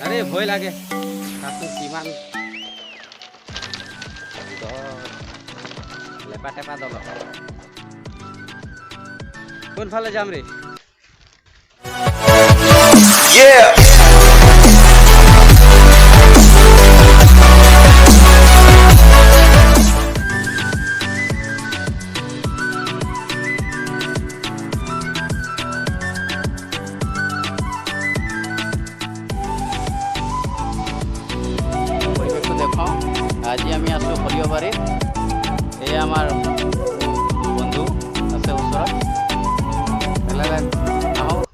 আৰে ভয় লাগে চাচোন কিমান লেপা টেপা দল কোনফালে যাম ৰে আজি আমি আছো সৰিয়হবাৰীত এই আমাৰ বন্ধু আছে ওচৰত আহক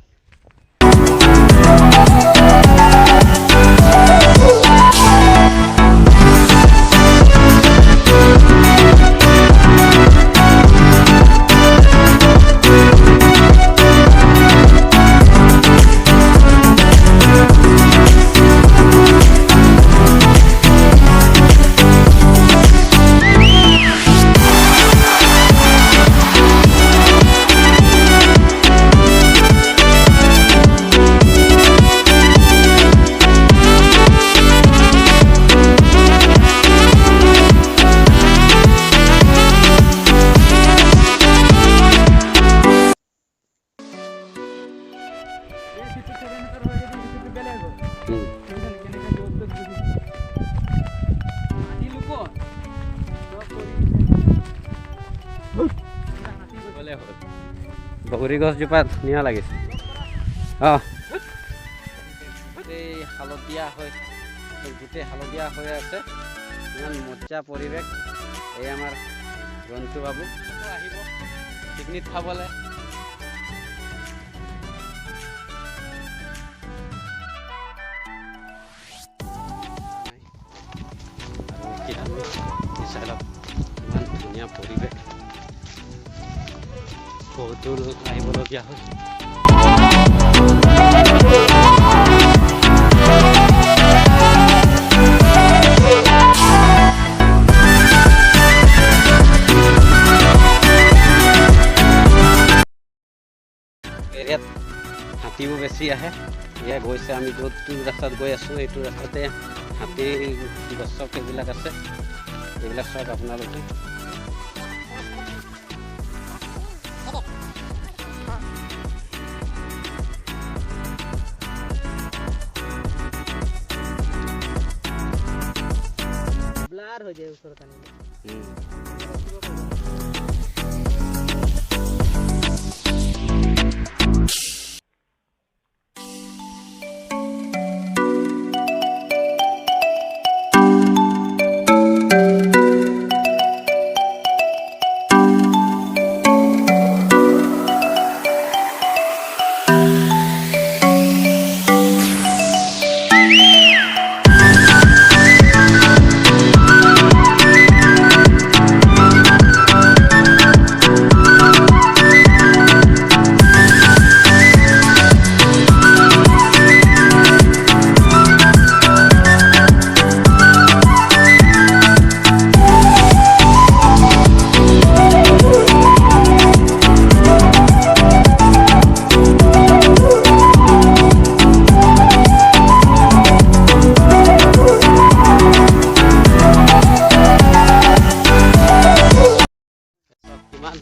বগৰী গছজোপা ধুনীয়া লাগিছে গোটেই হালধীয়া হৈ আছে ইমান মজা পৰিৱেশ এই আমাৰ ৰন্তু বাবু আহিব পিকনিক খাবলৈ ইমান ধুনীয়া পৰিৱেশ বহুত দূৰ আহিবলগীয়া হয় এৰিয়াত হাতীও বেছি আহে এয়া গৈছে আমি য'ত ৰাস্তাত গৈ আছোঁ এইটো ৰাস্তাতে হাতী গছক এইবিলাক আছে এইবিলাক চাওক আপোনালোকে ব্লাৰ হৈ যায় ওচৰত আনিলে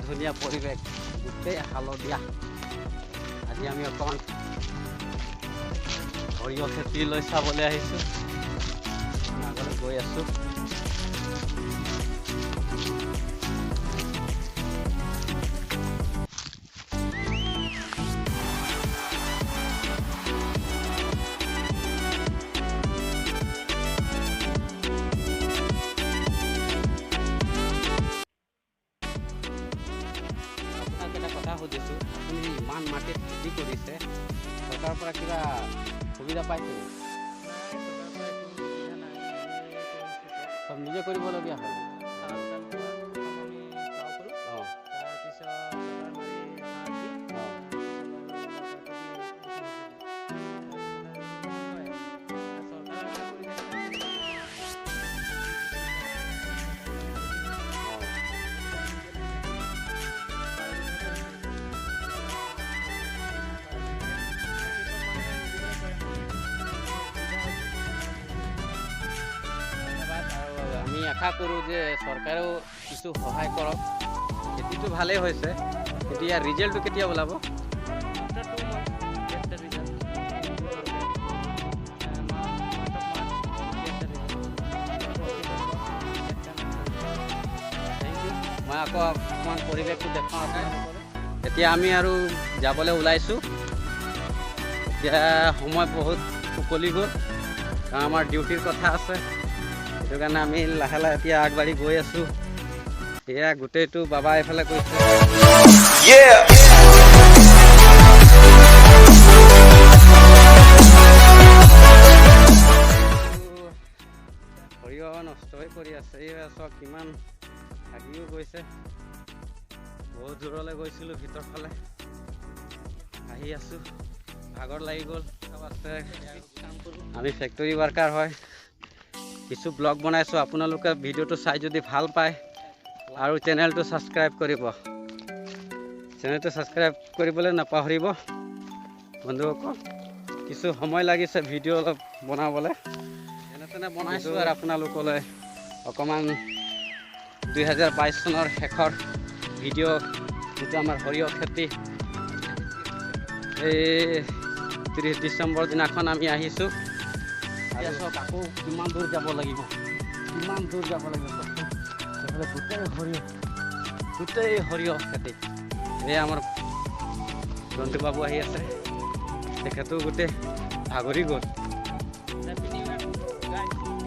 ধুনীয়া পৰিৱেশ গোটেই হালধীয়া আজি আমি অকণমান সৰিয়হ খেতিলৈ চাবলৈ আহিছোঁ আগলৈ গৈ আছোঁ সুধিছোঁ আপুনি ইমান মাটিত খেতি কৰিছে চৰকাৰৰ পৰা কিবা সুবিধা পাইছে চব নিজে কৰিবলগীয়া হয় আশা কৰোঁ যে চৰকাৰেও কিছু সহায় কৰক। খেতিটো ভালেই হৈছে, কিন্তু ইয়াৰ ৰিজাল্টটো কেতিয়া ওলাব? মই আকৌ অকণমান পৰিৱেশটো দেখাওঁ আপোনালোকৰ। এতিয়া আমি আৰু যাবলৈ ওলাইছোঁ। এতিয়া সময় বহুত উকলি গ'ল, কাৰণ আমাৰ ডিউটিৰ কথা আছে। সেইটো কাৰণে আমি লাহে লাহে এতিয়া আগবাঢ়ি গৈ আছোঁ। এয়া গোটেইটো বাবা এইফালে গৈছে। সৰিয়হ নষ্টই কৰি আছে। এই চব কিমান ভাগিও গৈছে। বহুত দূৰলৈ গৈছিলোঁ, ভিতৰ ফালে আহি আছোঁ, ভাগৰ লাগি গ'ল। আমি ফেক্টৰী ৱাৰ্কাৰ হয়, কিছু ব্লগ বনাইছোঁ। আপোনালোকে ভিডিঅ'টো চাই যদি ভাল পায় আৰু চেনেলটো ছাবস্ক্ৰাইব কৰিব। চেনেলটো ছাবস্ক্ৰাইব কৰিবলৈ নাপাহৰিব বন্ধুসকল। কিছু সময় লাগিছে ভিডিঅ' অলপ বনাবলৈ, যেনে তেনে বনাইছোঁ আৰু আপোনালোকলৈ অকণমান 2022 চনৰ শেষৰ ভিডিঅ', যিটো আমাৰ সৰিয়হ খেতি। এই 30 ডিচেম্বৰ দিনাখন আমি আহিছোঁ। আৰু চাওক আকৌ কিমান দূৰ যাব লাগিব, কিমান দূৰ যাব লাগিব। এইফালে গোটেই সৰিয়হ খেতি। এই আমাৰ জন্তু বাবু আহি আছে, তেখেতো গোটেই ভাগৰি গ'ল।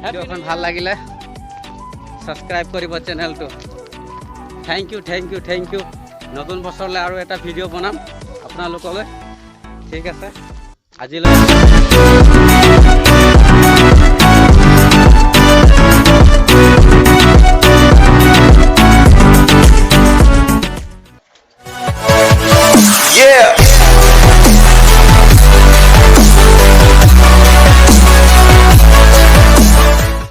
ভিডিঅ'খন ভাল লাগিলে ছাবস্ক্ৰাইব কৰিব চেনেলটো। Thank you. নতুন বছৰলৈ আৰু এটা ভিডিঅ' বনাম আপোনালোকলৈ। ঠিক আছে, আজিলৈ। Yeah.